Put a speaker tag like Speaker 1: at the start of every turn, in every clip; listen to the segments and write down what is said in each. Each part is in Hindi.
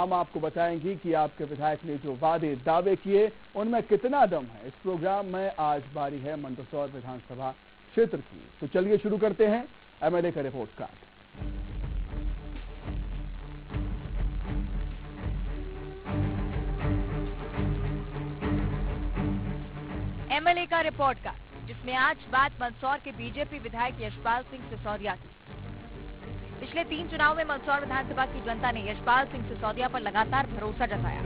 Speaker 1: हम आपको बताएंगे कि आपके विधायक ने जो वादे दावे किए उनमें कितना दम है। इस प्रोग्राम में आज बारी है मंदसौर विधानसभा क्षेत्र की। तो चलिए शुरू करते हैं एमएलए का रिपोर्ट कार्ड।
Speaker 2: एमएलए का रिपोर्ट कार्ड, जिसमें आज बात मंदसौर के बीजेपी विधायक यशपाल सिंह सिसोदिया की। पिछले 3 चुनाव में मंदसौर विधानसभा की जनता ने यशपाल सिंह सिसोदिया पर लगातार भरोसा जताया।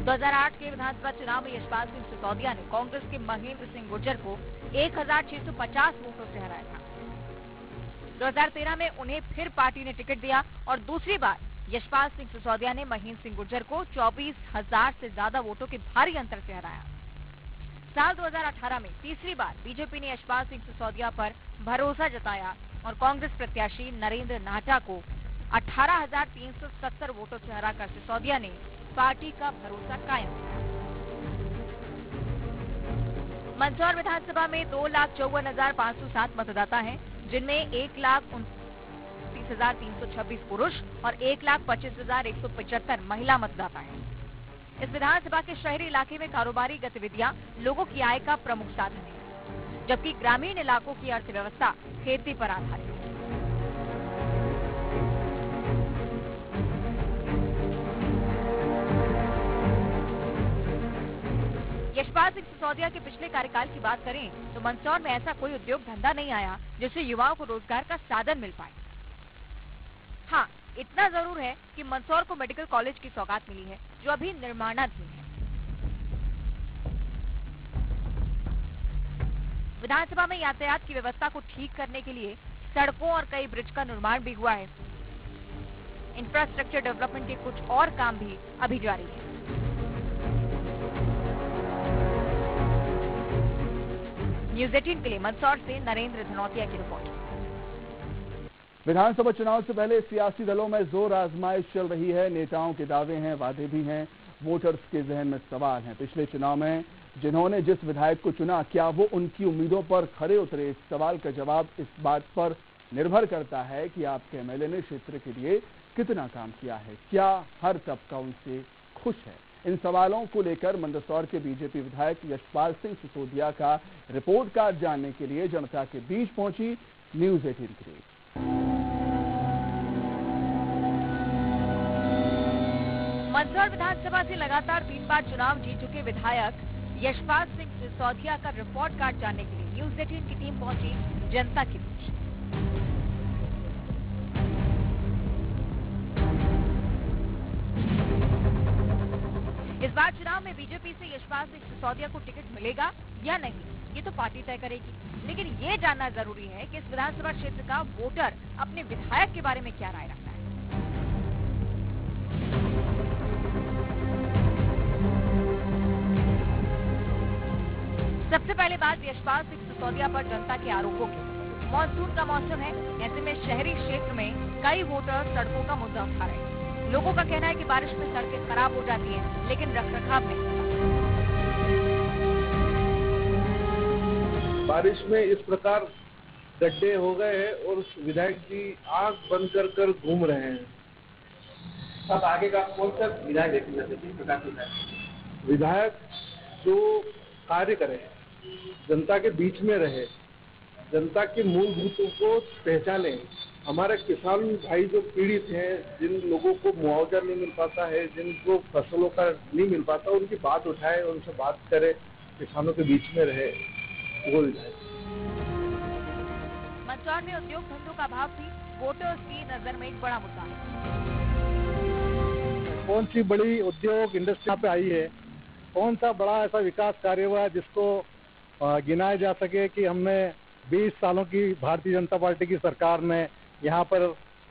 Speaker 2: 2008 के विधानसभा चुनाव में यशपाल सिंह सिसोदिया ने कांग्रेस के महेंद्र सिंह गुर्जर को 1650 वोटों से हराया था। 2013 में उन्हें फिर पार्टी ने टिकट दिया और दूसरी बार यशपाल सिंह सिसोदिया ने महेंद्र सिंह गुर्जर को 24,000 से ज्यादा वोटों के भारी अंतर से हराया। साल 2018 में तीसरी बार बीजेपी ने यशपाल सिंह सिसोदिया पर भरोसा जताया और कांग्रेस प्रत्याशी नरेंद्र नाहटा को 18,370 वोटों से हराकर सिसोदिया ने पार्टी का भरोसा कायम किया। मंदसौर विधानसभा में 2,54,507 मतदाता हैं, जिनमें 1,29,326 पुरुष और 1,25,175 महिला मतदाता हैं। इस विधानसभा के शहरी इलाके में कारोबारी गतिविधियां लोगों की आय का प्रमुख साधन है, जबकि ग्रामीण इलाकों की अर्थव्यवस्था खेती पर आधारित है। यशपाल सिंह सिसोदिया के पिछले कार्यकाल की बात करें तो मंदसौर में ऐसा कोई उद्योग धंधा नहीं आया जिससे युवाओं को रोजगार का साधन मिल पाए। हाँ, इतना जरूर है कि मंदसौर को मेडिकल कॉलेज की सौगात मिली है, जो अभी निर्माणाधीन है। विधानसभा में यातायात की व्यवस्था को ठीक करने के लिए सड़कों और कई ब्रिज का निर्माण भी हुआ है। इंफ्रास्ट्रक्चर डेवलपमेंट के कुछ और काम भी अभी जारी है। न्यूज़ 18 के लिए मंदसौर से नरेंद्र धनौतिया की रिपोर्ट।
Speaker 1: विधानसभा चुनाव से पहले सियासी दलों में जोर आजमाइश चल रही है। नेताओं के दावे हैं, वादे भी हैं, वोटर्स के जहन में सवाल हैं। पिछले चुनाव में जिन्होंने जिस विधायक को चुना, क्या वो उनकी उम्मीदों पर खरे उतरे? इस सवाल का जवाब इस बात पर निर्भर करता है कि आपके एमएलए ने क्षेत्र के लिए कितना काम किया है, क्या हर तबका उनसे खुश है। इन सवालों को लेकर मंदसौर के बीजेपी विधायक यशपाल सिंह सिसोदिया का रिपोर्ट कार्ड जानने के लिए जनता के बीच पहुंची न्यूज़ 18 की टीम।
Speaker 2: मंदसौर विधानसभा से लगातार 3 बार चुनाव जीत चुके विधायक यशपाल सिंह सिसोदिया का रिपोर्ट कार्ड जानने के लिए न्यूज़ 18 की टीम पहुंची जनता के बीच। इस बार चुनाव में बीजेपी से यशपाल सिंह सिसोदिया को टिकट मिलेगा या नहीं, ये तो पार्टी तय करेगी, लेकिन ये जानना जरूरी है कि इस विधानसभा क्षेत्र का वोटर अपने विधायक के बारे में क्या राय रखता है। सबसे पहले बात यशपाल सिंह सिसोदिया पर जनता के आरोपों की। मॉनसून का मौसम है, ऐसे में शहरी क्षेत्र में कई वोटर सड़कों का मुद्दा उठा रहे हैं। लोगों का कहना है कि बारिश में सड़कें खराब हो जाती हैं, लेकिन रखरखाव नहीं होता।
Speaker 3: बारिश में इस प्रकार गड्ढे हो गए हैं और विधायक जी आंख बंद कर कर घूम रहे हैं।
Speaker 4: अब आगे का कौन सा विधायक देखना चाहिए? किस प्रकार के
Speaker 3: विधायक जो कार्य करे, जनता के बीच में रहे, जनता के मूलभूतों को पहचाने। हमारे किसान भाई जो पीड़ित हैं, जिन लोगों को मुआवजा नहीं मिल पाता है, जिनको फसलों का नहीं मिल पाता, उनकी बात उठाए, उनसे बात करे, किसानों के बीच में रहे, वो विधायक।
Speaker 2: मंदसौर में उद्योग धंधों का अभाव भी वोटर्स की नजर में एक बड़ा मुद्दा है।
Speaker 5: कौन सी बड़ी उद्योग इंडस्ट्री पे आई है, कौन सा बड़ा ऐसा विकास कार्य हुआ है जिसको गिनाया जा सके कि हमने 20 सालों की भारतीय जनता पार्टी की सरकार ने यहाँ पर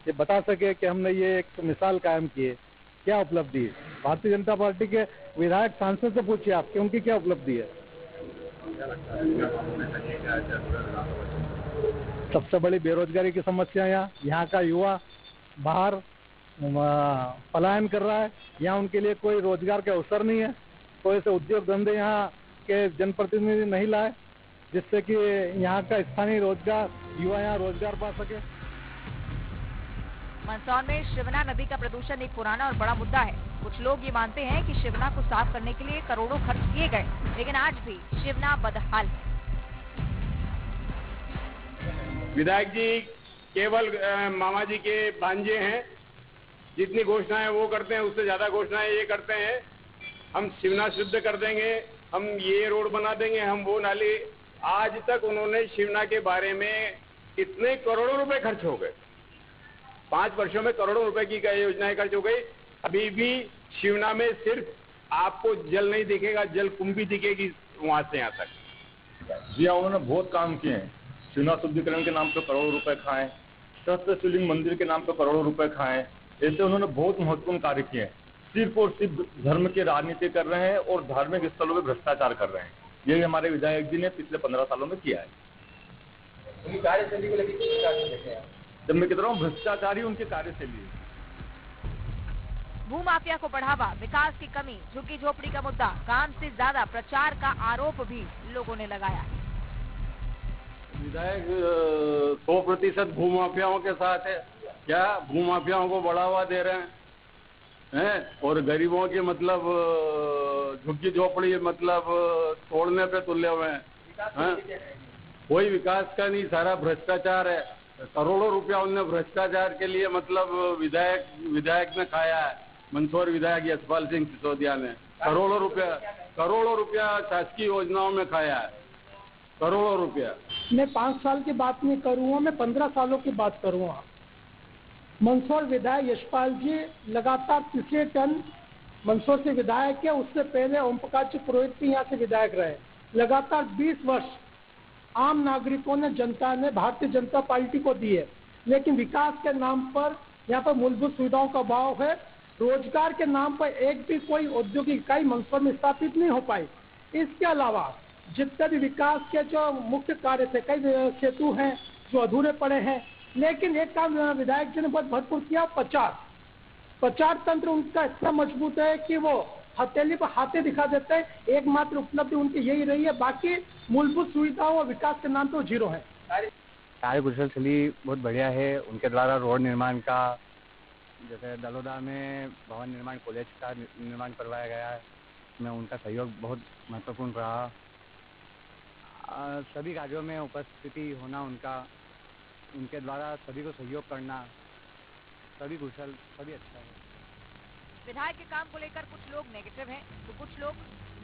Speaker 5: ये बता सके कि हमने ये एक मिसाल कायम की है। क्या उपलब्धि है? भारतीय जनता पार्टी के विधायक सांसद से पूछिए आप कि उनकी क्या उपलब्धि है। सबसे बड़ी बेरोजगारी की समस्या यहाँ का युवा बाहर पलायन कर रहा है, यहाँ उनके लिए कोई रोजगार के अवसर नहीं है, कोई ऐसे उद्योग धंधे यहाँ के जनप्रतिनिधि नहीं लाए जिससे कि यहाँ का स्थानीय रोजगार, युवा यहाँ रोजगार पा सके।
Speaker 2: मंदसौर में शिवना नदी का प्रदूषण एक पुराना और बड़ा मुद्दा है। कुछ लोग ये मानते हैं कि शिवना को साफ करने के लिए करोड़ों खर्च किए गए, लेकिन आज भी शिवना बदहाल है।
Speaker 6: विधायक जी केवल मामा जी के भांजे हैं। जितनी घोषणाएं वो करते हैं उससे ज्यादा घोषणाएं ये करते हैं। हम शिवना शुद्ध कर देंगे, हम ये रोड बना देंगे, हम वो नाली। आज तक उन्होंने शिवना के बारे में कितने करोड़ों रुपए खर्च हो गए। 5 वर्षों में करोड़ों रुपए की योजनाएं खर्च हो गई। अभी भी शिवना में सिर्फ आपको जल नहीं दिखेगा, जल कुंभी दिखेगी वहां से यहाँ तक।
Speaker 7: जी उन्होंने बहुत काम किए हैं। शिवना शुद्धिकरण के नाम पर करोड़ों रुपए खाए, सहस्त्र शिवलिंग मंदिर के नाम पर करोड़ों रुपए खाए। ऐसे उन्होंने बहुत महत्वपूर्ण कार्य किए हैं। सिर्फ और सिर्फ धर्म की राजनीति कर रहे हैं और धार्मिक स्थलों में भ्रष्टाचार कर रहे हैं। यही हमारे विधायक जी ने पिछले 15 सालों में किया है।
Speaker 4: उनकी कार्यशैली को लेकर
Speaker 7: जब मैं कह रहा हूँ भ्रष्टाचारी उनकी कार्यशैली है।
Speaker 2: भूमाफिया को बढ़ावा, विकास की कमी, झुग्गी झोपड़ी का मुद्दा, काम से ज्यादा प्रचार का आरोप भी लोगों ने लगाया है।
Speaker 8: विधायक 100% भूमाफियाओं के साथ है। क्या भूमाफियाओं को बढ़ावा दे रहे हैं और गरीबों की मतलब झुग्गी झोपड़ी मतलब तोड़ने पे तुले हुए हैं। कोई विकास का नहीं, सारा भ्रष्टाचार है। करोड़ों रुपया उनने भ्रष्टाचार के लिए मतलब विधायक ने खाया है। मंदसौर विधायक यशपाल सिंह सिसोदिया ने करोड़ों रुपया शासकीय योजनाओं में खाया है। करोड़ों रुपया।
Speaker 9: मैं 5 साल की बात नहीं करूँगा, मैं 15 सालों की बात करूँगा। मंदसौर विधायक यशपाल जी लगातार तीसरे टर्म मंदसौर से विधायक है। उससे पहले ओम प्रकाश पुरोहित भी यहाँ से विधायक रहे। लगातार 20 वर्ष आम नागरिकों ने, जनता ने भारतीय जनता पार्टी को दिए, लेकिन विकास के नाम पर यहाँ पर मूलभूत सुविधाओं का अभाव है। रोजगार के नाम पर एक भी कोई औद्योगिक इकाई मंदसौर में स्थापित नहीं हो पाई। इसके अलावा जितने भी विकास के जो मुख्य कार्य थे, कई सेतु हैं जो अधूरे पड़े हैं, लेकिन एक काम विधायक जी ने बहुत भरपूर किया, प्रचार तंत्र उनका इतना मजबूत है कि वो हथेली पर हाथे दिखा देते हैं। एकमात्र उपलब्धि उनकी यही रही है, बाकी मूलभूत सुविधाओं और विकास के नाम पर जीरो है।
Speaker 10: कार्यकुशली बहुत बढ़िया है। उनके द्वारा रोड निर्माण का, जैसे दलोदा में भवन निर्माण कॉलेज का निर्माण करवाया गया है, उसमें उनका सहयोग बहुत महत्वपूर्ण रहा। सभी कार्यों में उपस्थिति होना उनके द्वारा सभी को सहयोग करना, सभी कुशल, सभी अच्छा है।
Speaker 2: विधायक के काम को लेकर कुछ लोग नेगेटिव हैं, तो कुछ लोग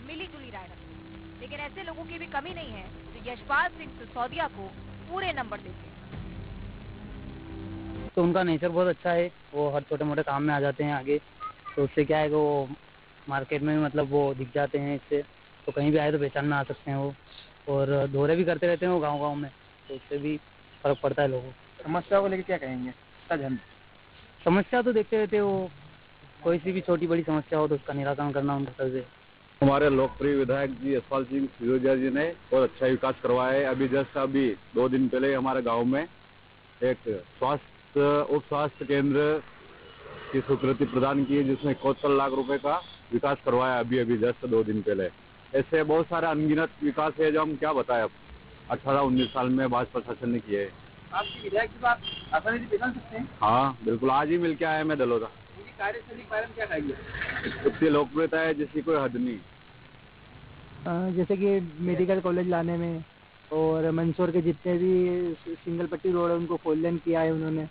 Speaker 2: मिली जुली राय रखते हैं, लेकिन ऐसे लोगों की भी कमी नहीं है जो यशपाल सिंह सिसोदिया को पूरे नंबर देते हैं।
Speaker 10: तो उनका नेचर बहुत अच्छा है। वो हर छोटे मोटे काम में आ जाते हैं आगे, तो उससे क्या है कि वो मार्केट में मतलब वो दिख जाते हैं। इससे तो कहीं भी आए तो पहचान में आ सकते हैं वो, और दौरे भी करते रहते हैं वो गाँव में, तो उससे भी फर्क पड़ता है लोगों को।
Speaker 4: समस्या को लेकर क्या कहेंगे?
Speaker 10: समस्या तो देखते रहते वो, कोई सी भी छोटी बड़ी समस्या हो तो उसका निराकरण करना उनका कर्तव्य है।
Speaker 8: हमारे लोकप्रिय विधायक जी यशपाल सिंह सिसोदिया जी ने बहुत अच्छा विकास करवाया है। अभी 2 दिन पहले हमारे गांव में एक उप स्वास्थ्य केंद्र की स्वीकृति प्रदान की है, जिसमें 71 लाख रुपए का विकास करवाया अभी जस्ट 2 दिन पहले। ऐसे बहुत सारा अनगिनत विकास है जो हम क्या बताएं अब 18-19 साल में भाजपा प्रशासन ने किए है।
Speaker 4: आपकी विधायक की बात आसानी से पहचान सकते हैं?
Speaker 8: हाँ बिल्कुल, आज ही मिल के आया मैं दलोदा।
Speaker 4: कार्यशैली के बारे में क्या कहेंगे?
Speaker 8: इतनी लोकप्रियता है जिसकी कोई हद नहीं।
Speaker 10: जैसे कि मेडिकल कॉलेज लाने में, और मंदसौर के जितने भी सिंगल पट्टी रोड है उनको 4 लेन किया है उन्होंने।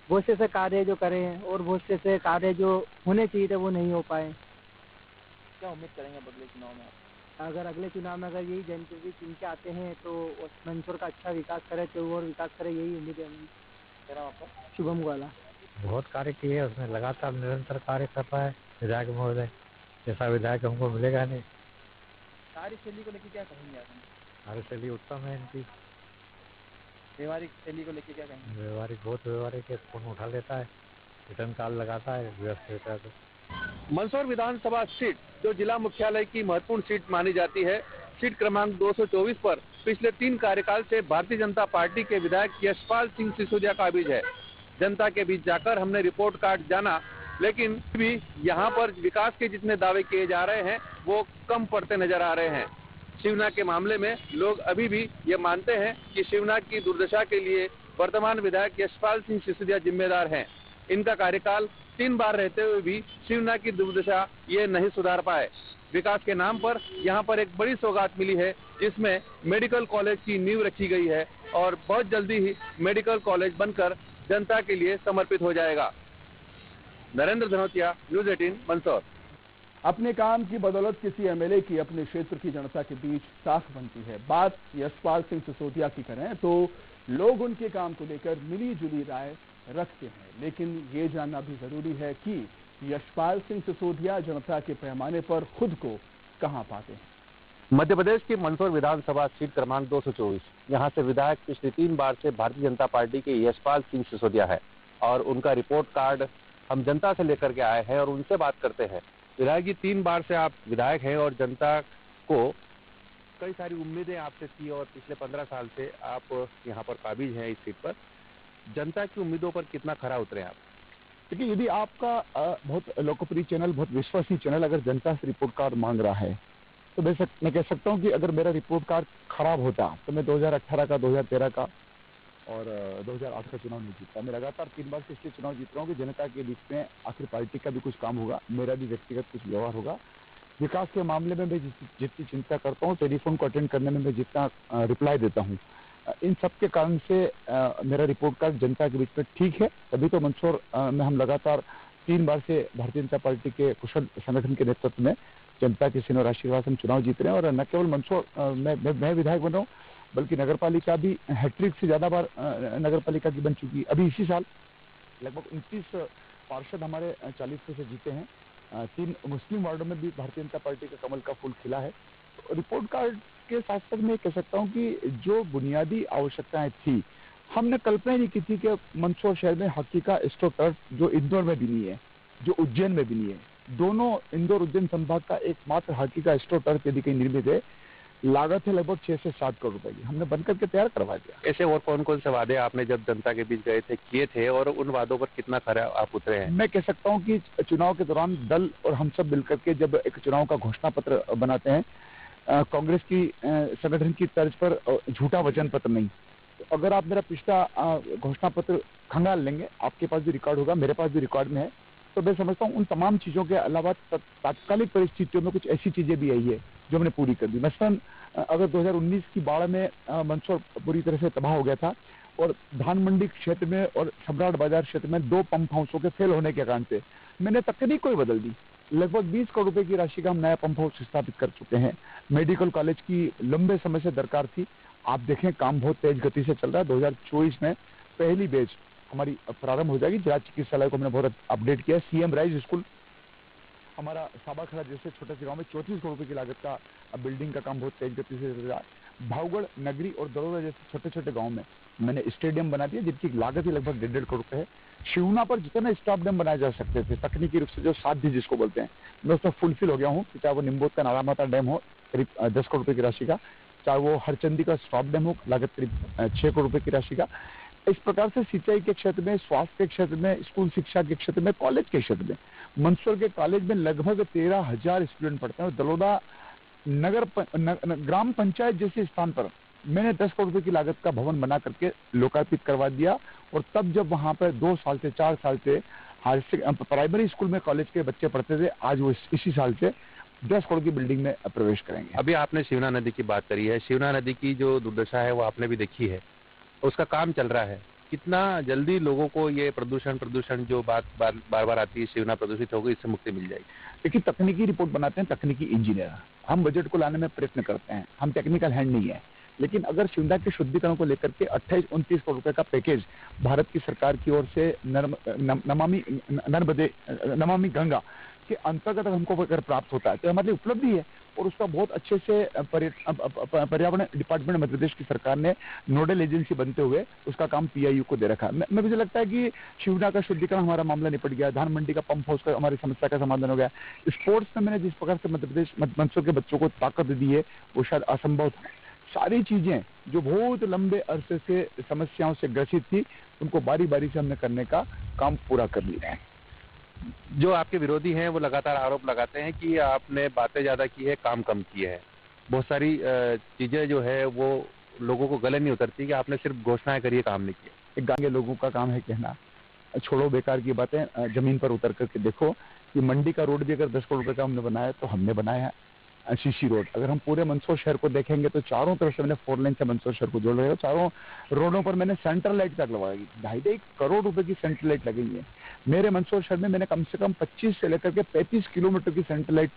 Speaker 10: बहुत से ऐसे कार्य जो करे हैं, और बहुत से ऐसे कार्य जो होने चाहिए थे वो नहीं हो पाए।
Speaker 4: क्या उम्मीद करेंगे अगले चुनाव में?
Speaker 10: अगर अगले चुनाव में अगर यही जनप्रतिनिधि चुन के आते हैं तो मंदसौर का अच्छा विकास करे, तो और विकास करे, यही उम्मीद है।
Speaker 4: क्या नाम आपका?
Speaker 10: शुभम ग्वाला।
Speaker 11: बहुत कार्य किए, उसमें लगातार निरंतर कार्य कर रहा है विधायक महोदय। जैसा विधायक हमको मिलेगा नहीं।
Speaker 4: कार्यशैली को लेकर क्या कहेंगे आप?
Speaker 11: कार्यशैली उत्तम है इनकी।
Speaker 4: व्यवहारिक शैली को लेकर क्या कहेंगे?
Speaker 11: व्यवहारिक, बहुत व्यवहारिक है। फोन उठा लेता है, रिटर्न कॉल लगाता है, व्यस्त रहता है।
Speaker 3: मंदसौर विधानसभा सीट जो जिला मुख्यालय की महत्वपूर्ण सीट मानी जाती है, सीट क्रमांक 224 पर पिछले 3 कार्यकाल से भारतीय जनता पार्टी के विधायक यशपाल सिंह सिसोदिया का बीज है। जनता के बीच जाकर हमने रिपोर्ट कार्ड जाना, लेकिन भी यहाँ पर विकास के जितने दावे किए जा रहे हैं वो कम पड़ते नजर आ रहे हैं। शिवना के मामले में लोग अभी भी ये मानते हैं कि शिवना की दुर्दशा के लिए वर्तमान विधायक यशपाल सिंह सिसोदिया जिम्मेदार हैं।
Speaker 12: इनका कार्यकाल 3 बार रहते हुए भी शिवना की दुर्दशा ये नहीं सुधार पाए। विकास के नाम पर यहाँ पर एक बड़ी सौगात मिली है, जिसमें मेडिकल कॉलेज की नींव रखी गई है और बहुत जल्दी ही मेडिकल कॉलेज बनकर जनता के लिए समर्पित हो जाएगा। नरेंद्र धनोतिया, न्यूज़ 18, मंदसौर।
Speaker 1: अपने काम की बदौलत किसी एमएलए की अपने क्षेत्र की जनता के बीच साख बनती है। बात यशपाल सिंह सिसोदिया की करें तो लोग उनके काम को लेकर मिली जुली राय रखते हैं, लेकिन ये जानना भी जरूरी है कि यशपाल सिंह सिसोदिया जनता के पैमाने पर खुद को कहां पाते हैं।
Speaker 13: मध्य प्रदेश की मंदसौर विधानसभा सीट क्रमांक 224, यहाँ से विधायक पिछली 3 बार से भारतीय जनता पार्टी के यशपाल सिंह सिसोदिया है और उनका रिपोर्ट कार्ड हम जनता से लेकर के आए हैं और उनसे बात करते हैं। विधायक जी, 3 बार से आप विधायक हैं और जनता को कई सारी उम्मीदें आपसे थी और पिछले 15 साल से आप यहाँ पर काबिज हैं इस सीट पर। जनता की उम्मीदों पर कितना खरा उतरे आप?
Speaker 14: देखिए, यदि आपका बहुत लोकप्रिय चैनल, बहुत विश्वसनीय चैनल अगर जनता से रिपोर्ट कार्ड मांग रहा है तो मैं कह सकता हूँ कि अगर मेरा रिपोर्ट कार्ड खराब होता तो मैं 2018 का, 2013 का और 2008 का चुनाव नहीं जीतता। मैं लगातार 3 बार से इसलिए चुनाव जीत रहा हूँ कि जनता के बीच में आखिर पार्टी का भी कुछ काम होगा, मेरा भी व्यक्तिगत कुछ व्यवहार होगा। विकास के मामले में मैं जितनी चिंता करता हूँ, टेलीफोन को अटेंड करने में मैं जितना रिप्लाई देता हूँ, इन सब के कारण से मेरा रिपोर्ट कार्ड जनता के बीच में ठीक है। तभी तो मंदसौर में हम लगातार 3 बार से भारतीय जनता पार्टी के कुशल संगठन के नेतृत्व में जनता के स्नेह और आशीर्वाद हम चुनाव जीत रहे हैं। और न केवल मंदसौर मैं विधायक बना हूँ, बल्कि नगर पालिका भी हैट्रिक से ज्यादा बार नगर पालिका की बन चुकी है। अभी इसी साल लगभग 29 पार्षद हमारे 40 से जीते हैं। 3 मुस्लिम वार्डों में भी भारतीय जनता पार्टी का कमल का फूल खिला है। तो रिपोर्ट कार्ड के साथ साथ मैं कह सकता हूँ कि जो बुनियादी आवश्यकताएं थी, हमने कल्पना ही नहीं की थी कि मंदसौर शहर में हॉकी का एस्ट्रो टर्फ जो इंदौर में भी नहीं है, जो उज्जैन में भी नहीं है, दोनों इंदौर उज्जैन संभाग का एकमात्र हॉकी का एस्ट्रो टर्फ यदि कहीं निर्मित है, लागत है लगभग 6 से 7 करोड़ रुपए की, हमने बनकर के तैयार करवा दिया।
Speaker 13: ऐसे और कौन कौन से वादे आपने जब जनता के बीच गए थे किए थे और उन वादों पर कितना खरा आप उतरे हैं?
Speaker 14: मैं कह सकता हूं कि चुनाव के दौरान दल और हम सब मिलकर के जब एक चुनाव का घोषणा पत्र बनाते हैं, कांग्रेस की संगठन की तर्ज पर झूठा वचन पत्र नहीं, तो अगर आप मेरा पिछला घोषणा पत्र खंगाल लेंगे, आपके पास भी रिकॉर्ड होगा, मेरे पास भी रिकॉर्ड में है, तो मैं समझता हूँ उन तमाम चीजों के अलावा तात्कालिक परिस्थितियों में कुछ ऐसी चीजें भी आई है जो हमने पूरी कर दी। मसलन अगर 2019 की बाढ़ में मंदसौर पूरी तरह से तबाह हो गया था और धान मंडी क्षेत्र में और सम्राट बाजार क्षेत्र में 2 पंप हाउसों के फेल होने के कारण से मैंने तकनीक को ही बदल दी। लगभग 20 करोड़ रुपए की राशि का हम नया पंप हाउस स्थापित कर चुके हैं। मेडिकल कॉलेज की लंबे समय से दरकार थी, आप देखें काम बहुत तेज गति से चल रहा है। 2024 में पहली बैच हमारी प्रारंभ हो जाएगी। जिला चिकित्सालय को हमने बहुत अपडेट किया। सीएम राइज स्कूल हमारा साबाखड़ा जैसे छोटे से गांव में 34 करोड़ रुपए की लागत का बिल्डिंग का काम बहुत तेज गति से चल रहा है। भावगढ़, नगरी और दरोदा जैसे छोटे छोटे गांव में मैंने स्टेडियम बना दिया जिनकी लागत ही लगभग 1.5 करोड़ रुपए है। शिवना पर जितने स्टॉप डैम बनाए जा सकते थे तकनीकी रूप से, जो साध्य जिसको बोलते हैं, मैं उसमें फुलफिल हो गया हूँ। चाहे वो निम्बोद का नाला माता डैम हो करीब 10 करोड़ रुपए की राशि का, चाहे वो हरचंदी का स्टॉप डैम हो लागत करीब 6 करोड़ रुपए की राशि का। इस प्रकार से सिंचाई के क्षेत्र में, स्वास्थ्य के क्षेत्र में, स्कूल शिक्षा के क्षेत्र में, कॉलेज के क्षेत्र में, मंदसौर के कॉलेज में लगभग 13,000 स्टूडेंट पढ़ते हैं। और दलोदा ग्राम पंचायत जैसे स्थान पर मैंने 10 करोड़ रुपए की लागत का भवन बना करके लोकार्पित करवा दिया। और तब जब वहां पर 2 साल से 4 साल से प्राइमरी स्कूल में कॉलेज के बच्चे पढ़ते थे, आज वो इसी साल से 10 करोड़ की बिल्डिंग में प्रवेश करेंगे।
Speaker 13: अभी आपने शिवना नदी की बात करी है, शिवना नदी की जो दुर्दशा है वो आपने भी देखी है, उसका काम चल रहा है। कितना जल्दी लोगों को ये प्रदूषण जो बात बार बार आती है, शिवना प्रदूषित होगी, इससे मुक्ति मिल जाएगी?
Speaker 14: देखिए, तकनीकी रिपोर्ट बनाते हैं तकनीकी इंजीनियर, हम बजट को लाने में प्रयत्न करते हैं, हम टेक्निकल हैंड नहीं है। लेकिन अगर शिवना के शुद्धिकरण को लेकर के 28-29 करोड़ रुपए का पैकेज भारत की सरकार की ओर से नमामि गंगा के अंतर्गत हमको अगर प्राप्त होता है तो हमारे लिए उपलब्धि है। और उसका बहुत अच्छे से पर्यावरण डिपार्टमेंट मध्य प्रदेश की सरकार ने नोडल एजेंसी बनते हुए उसका काम पीआईयू को दे रखा है। मुझे लगता है कि शिवना का शुद्धिकरण हमारा मामला निपट गया, धान मंडी का पंप हाउस का हमारी समस्या का समाधान हो गया। स्पोर्ट्स में मैंने जिस प्रकार से मध्य प्रदेश मंदसौर के बच्चों को ताकत दी है वो शायद असंभव था। सारी चीजें जो बहुत लंबे अरसे से समस्याओं से ग्रसित थी उनको बारी बारी से हमने करने का काम पूरा कर लिया है।
Speaker 13: जो आपके विरोधी हैं वो लगातार आरोप लगाते हैं कि आपने बातें ज्यादा की है, काम कम किए हैं। बहुत सारी चीजें जो है वो लोगों को गले नहीं उतरती कि आपने सिर्फ घोषणाएं करी है, काम नहीं किया।
Speaker 14: गांव के लोगों का काम है कहना छोड़ो बेकार की बातें, जमीन पर उतर करके देखो कि मंडी का रोड भी अगर 10 करोड़ रुपए का हमने बनाया तो हमने बनाया है सीसी रोड। अगर हम पूरे मंदसौर शहर को देखेंगे तो चारों तरफ से मैंने 4 लेन से मंदसौर शहर को जोड़ रहे हो। चारों रोडों पर मैंने सेंट्रल लाइट तक लगवाई, 2.5 करोड़ रुपए की सेंट्रल लाइट लगी है। मेरे मंदसौर शहर में मैंने कम से कम 25 से लेकर के 35 किलोमीटर की सेंट्रल लाइट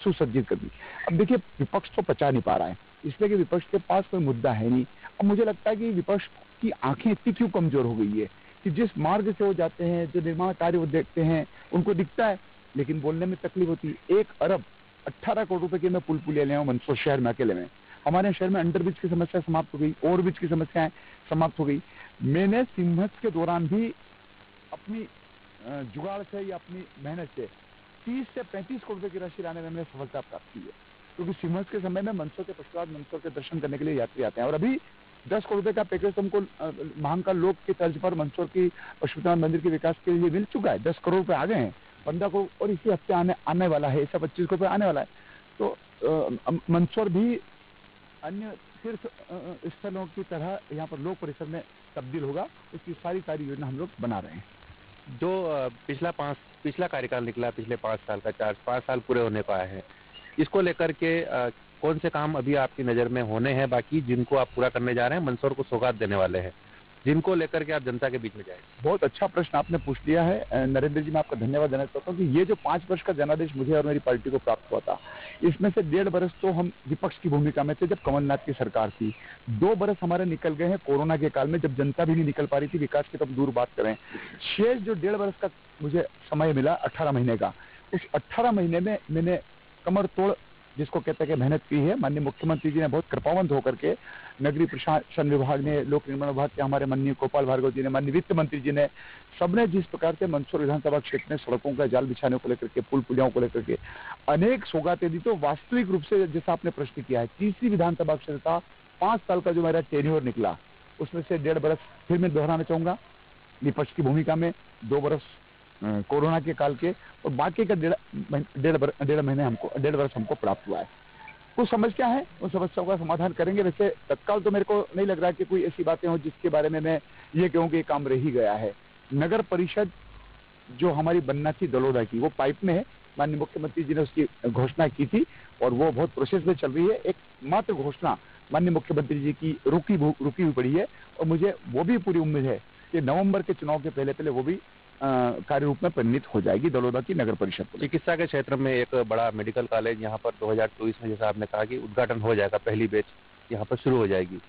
Speaker 14: सुसज्जित कर दी। अब देखिए विपक्ष तो पचा नहीं पा रहा है, इसलिए कि विपक्ष के पास कोई मुद्दा है नहीं। अब मुझे लगता है कि विपक्ष की आंखें इतनी क्यों कमजोर हो गई है कि जिस मार्ग से वो जाते हैं, जो निर्माण कार्य वो देखते हैं, उनको दिखता है लेकिन बोलने में तकलीफ होती है। 1 अरब 18 करोड़ रुपए की मैं पुल पुलिया ले आऊं मंदसौर शहर में अकेले में। हमारे शहर में अंडर ब्रिज की समस्या समाप्त हो गई, ओवर ब्रिज की समस्याएं समाप्त हो गई। मैंने सिमहस के दौरान भी अपनी जुगाड़ से या अपनी मेहनत से 30 से 35 करोड़ रुपए की राशि लाने में मैंने सफलता प्राप्त की है, क्योंकि सिमहस के समय में मंदसौर के पश्चात मंदसौर के दर्शन करने के लिए यात्री आते हैं। और अभी 10 करोड़ रुपए का पैकेज तुमको महाकाल लोक की तर्ज पर मंदसौर की पशुपतिनाथ मंदिर के विकास के लिए मिल चुका है। 10 करोड़ रुपए आ गए हैं, 15 करोड़ और इसी हफ्ते आने वाला है, ऐसा 25 करोड़ रुपए आने वाला है। तो मंदसौर भी अन्य तीर्थ स्थलों की तरह यहाँ पर लोक परिसर में तब्दील होगा, उसकी सारी योजना हम लोग बना रहे हैं।
Speaker 13: जो पिछला कार्यकाल निकला, पिछले 5 साल का 5 साल पूरे होने को आए हैं, इसको लेकर के कौन से काम अभी आपकी नज़र में होने हैं बाकी, जिनको आप पूरा करने जा रहे हैं, मंदसौर को सौगात देने वाले हैं, जिनको लेकर के आप जनता के बीच में जाए?
Speaker 14: बहुत अच्छा प्रश्न आपने पूछ लिया है नरेंद्र जी, मैं आपका धन्यवाद देना चाहता हूँ कि ये जो 5 वर्ष का जनादेश मुझे और मेरी पार्टी को प्राप्त हुआ था, इसमें से 1.5 बरस तो हम विपक्ष की भूमिका में थे जब कमलनाथ की सरकार थी। 2 बरस हमारे निकल गए हैं कोरोना के काल में, जब जनता भी नहीं निकल पा रही थी, विकास की तो दूर बात करें। शेष जो 1.5 बरस का मुझे समय मिला 18 महीने का, उस 18 महीने में मैंने कमर तोड़ जिसको कहते हैं कि मेहनत की है। माननीय मुख्यमंत्री जी ने बहुत कृपावंत होकर के, नगरीय प्रशासन विभाग ने, लोक निर्माण विभाग के हमारे माननीय गोपाल भार्गव जी ने, माननीय वित्त मंत्री जी ने, सबने जिस प्रकार से मंदसौर विधानसभा क्षेत्र में सड़कों का जाल बिछाने को लेकर के, पुल पुलियाओं को लेकर के अनेक सौगातें दी। तो वास्तविक रूप से जैसा आपने प्रश्न किया है, तीसरी विधानसभा क्षेत्र का 5 साल का जो मेरा टेन्योर निकला, उसमें से 1.5 बरस फिर मैं दोहराना चाहूंगा विपक्ष की भूमिका में, 2 बरस कोरोना के काल के, और बाकी का 1.5 बरस हमको प्राप्त हुआ है। कुछ समस्या है, उन समस्याओं का समाधान करेंगे। वैसे तत्काल तो मेरे को नहीं लग रहा कि कोई ऐसी बातें हो जिसके बारे में मैं ये कहूँ कि ये काम रह ही गया है। नगर परिषद जो हमारी बनना थी दलोदा की, वो पाइप में है। माननीय मुख्यमंत्री जी ने उसकी घोषणा की थी और वो बहुत प्रोसेस में चल रही है। एक मात्र घोषणा माननीय मुख्यमंत्री जी की रुकी हुई पड़ी है, और मुझे वो भी पूरी उम्मीद है कि नवंबर के चुनाव के पहले वो भी कार्य रूप में परिणित हो जाएगी दलोदा की नगर परिषद।
Speaker 13: चिकित्सा के क्षेत्र में एक बड़ा मेडिकल कॉलेज यहाँ पर 2024 में, जैसा आपने कहा कि उद्घाटन हो जाएगा, पहली बैच यहाँ पर शुरू हो जाएगी।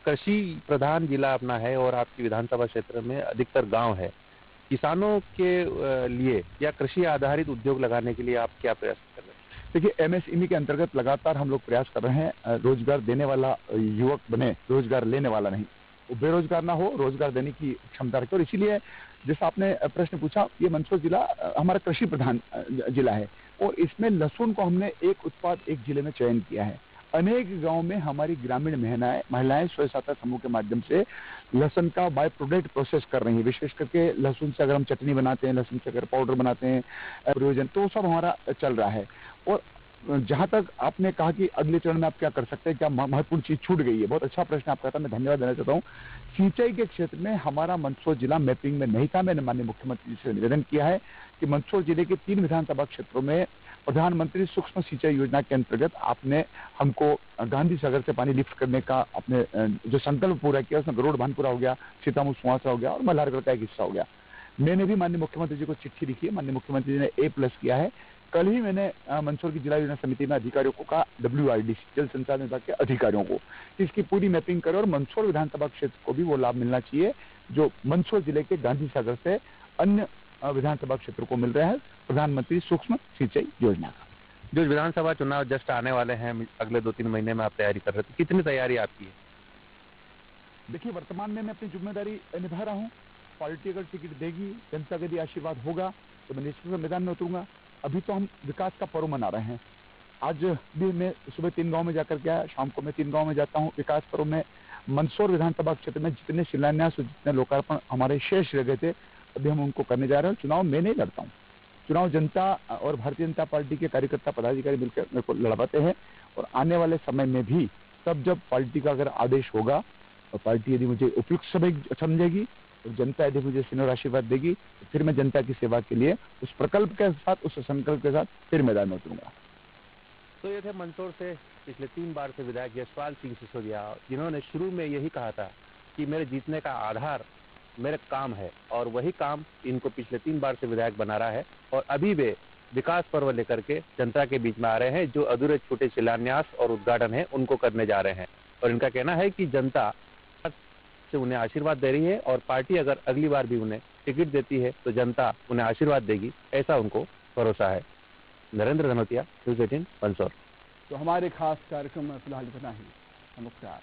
Speaker 13: कृषि प्रधान जिला अपना है और आपकी विधानसभा क्षेत्र में अधिकतर गांव है। किसानों के लिए या कृषि आधारित उद्योग लगाने के लिए आप क्या प्रयास कर रहे हैं?
Speaker 14: देखिए, MSME के अंतर्गत लगातार हम लोग प्रयास कर रहे हैं। रोजगार देने वाला युवक बने, रोजगार लेने वाला नहीं। वो बेरोजगार ना हो, रोजगार देने की क्षमता रखे। और इसीलिए जैसा आपने प्रश्न पूछा, ये मंदसौर जिला हमारा कृषि प्रधान जिला है, और इसमें लहसुन को हमने एक उत्पाद एक जिले में चयन किया है। अनेक गांव में हमारी ग्रामीण महिलाएं स्वयं सहायता समूह के माध्यम से लहसुन का बाय प्रोडक्ट प्रोसेस कर रही है। विशेष करके लहसुन से अगर हम चटनी बनाते हैं, लहसुन से अगर पाउडर बनाते हैं प्रयोजन, तो सब हमारा चल रहा है। और जहां तक आपने कहा कि अगले चरण में आप क्या कर सकते हैं, क्या महत्वपूर्ण चीज छूट गई है, बहुत अच्छा प्रश्न आपका था, मैं धन्यवाद देना चाहता हूँ। सिंचाई के क्षेत्र में हमारा मंदसौर जिला मैपिंग में नहीं था। मैंने माननीय मुख्यमंत्री जी से निवेदन किया है कि मंदसौर जिले के 3 विधानसभा क्षेत्रों में प्रधानमंत्री सूक्ष्म सिंचाई योजना के अंतर्गत आपने हमको गांधी सागर से पानी लिफ्ट करने का अपने जो संकल्प पूरा किया, उसमें गरुड़ भानपुरा हो गया, सीतामऊ सुहासरा हो गया और मल्हारगढ़ का एक हिस्सा हो गया। मैंने भी माननीय मुख्यमंत्री जी को चिट्ठी लिखी है, माननीय मुख्यमंत्री जी ने A+ किया है। कल ही मैंने मंदसौर की जिला योजना समिति में अधिकारियों को कहा, WRDC जल संसाधन विभाग के अधिकारियों को, इसकी पूरी मैपिंग करें और मंदसौर विधानसभा क्षेत्र को भी वो लाभ मिलना चाहिए जो मंदसौर जिले के गांधी सागर से अन्य विधानसभा क्षेत्र को मिल रहा है प्रधानमंत्री सूक्ष्म सिंचाई योजना का।
Speaker 13: जो विधानसभा चुनाव जस्ट आने वाले हैं, अगले 2-3 महीने में आप तैयारी कर रहे थे, कितनी तैयारी आपकी है?
Speaker 14: देखिए, वर्तमान में मैं अपनी जिम्मेदारी निभा रहा हूँ। पार्टी अगर टिकट देगी, जनता का यदि आशीर्वाद होगा तो मैं निश्चित रूप से मैदान में उतरूंगा। अभी तो हम विकास का पर्व मना रहे हैं। आज भी मैं सुबह 3 गांव में जाकर के आया, शाम को मैं 3 गांव में जाता हूं। विकास पर्व में मंदसौर विधानसभा क्षेत्र में जितने शिलान्यास और जितने लोकार्पण हमारे शेष रह गए थे, अभी हम उनको करने जा रहे हैं। चुनाव मैं नहीं लड़ता हूँ, चुनाव जनता और भारतीय जनता पार्टी के कार्यकर्ता पदाधिकारी मिलकर मेरे को लड़वाते हैं। और आने वाले समय में भी तब जब पार्टी का अगर आदेश होगा और पार्टी यदि मुझे उपयुक्त समय समझेगी और जनता यदि मुझे सिनोर आशीर्वाद देगी तो फिर मैं जनता की सेवा के लिए उस प्रकल्प के साथ, उस संकल्प के साथ फिर मैदान में उतरूंगा।
Speaker 13: तो ये थे मंदसौर से पिछले 3 बार से विधायक यशपाल सिंह सिसोदिया, जिन्होंने शुरू में यही कहा था कि मेरे जीतने का आधार मेरे काम है, और वही काम इनको पिछले 3 बार से विधायक बना रहा है। और अभी वे विकास पर्व लेकर के जनता के बीच में आ रहे हैं, जो अधूरे छोटे शिलान्यास और उद्घाटन है उनको करने जा रहे हैं। और इनका कहना है कि जनता से उन्हें आशीर्वाद दे रही है, और पार्टी अगर अगली बार भी उन्हें टिकट देती है तो जनता उन्हें आशीर्वाद देगी, ऐसा उनको भरोसा है। नरेंद्र धनोतिया, न्यूज़ 18 मंदसौर।
Speaker 1: तो हमारे खास कार्यक्रम में फिलहाल इतना ही। नमस्कार।